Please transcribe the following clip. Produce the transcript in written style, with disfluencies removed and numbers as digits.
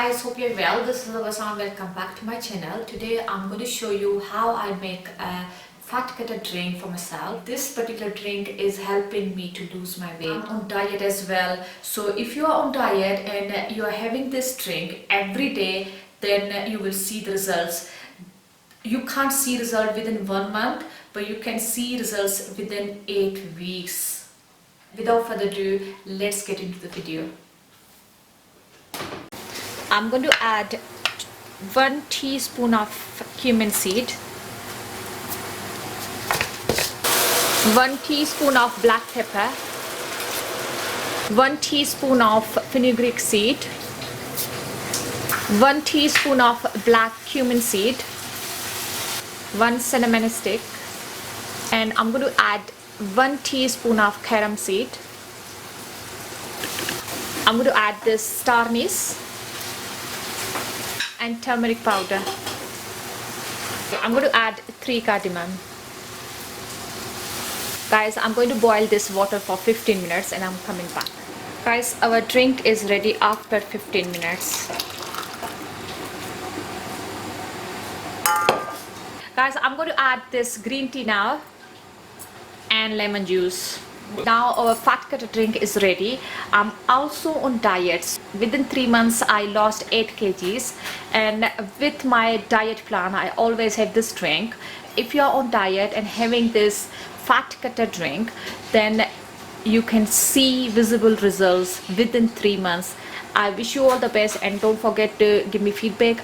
guys, hope you're well. This is Avasan. Welcome back to my channel. Today I'm going to show you how I make a fat cutter drink for myself. This particular drink is helping me to lose my weight. I'm on diet as well. So if you are on diet and you are having this drink every day, then you will see the results. You can't see result within 1 month, but you can see results within 8 weeks. Without further ado, let's get into the video. I'm going to add 1 teaspoon of cumin seed, 1 teaspoon of black pepper, 1 teaspoon of fenugreek seed, 1 teaspoon of black cumin seed, 1 cinnamon stick, and I'm going to add 1 teaspoon of carom seed. I'm going to add this star anise and turmeric powder. I'm going to add 3 cardamom. Guys, I'm going to boil this water for 15 minutes and I'm coming back. Guys, our drink is ready after 15 minutes. Guys, I'm going to add this green tea now and lemon juice. Now our fat cutter drink is ready. I'm also on diet. Within 3 months I lost 8 kgs, and with my diet plan I always have this drink. If you are on diet and having this fat cutter drink, then you can see visible results within 3 months. I wish you all the best and don't forget to give me feedback.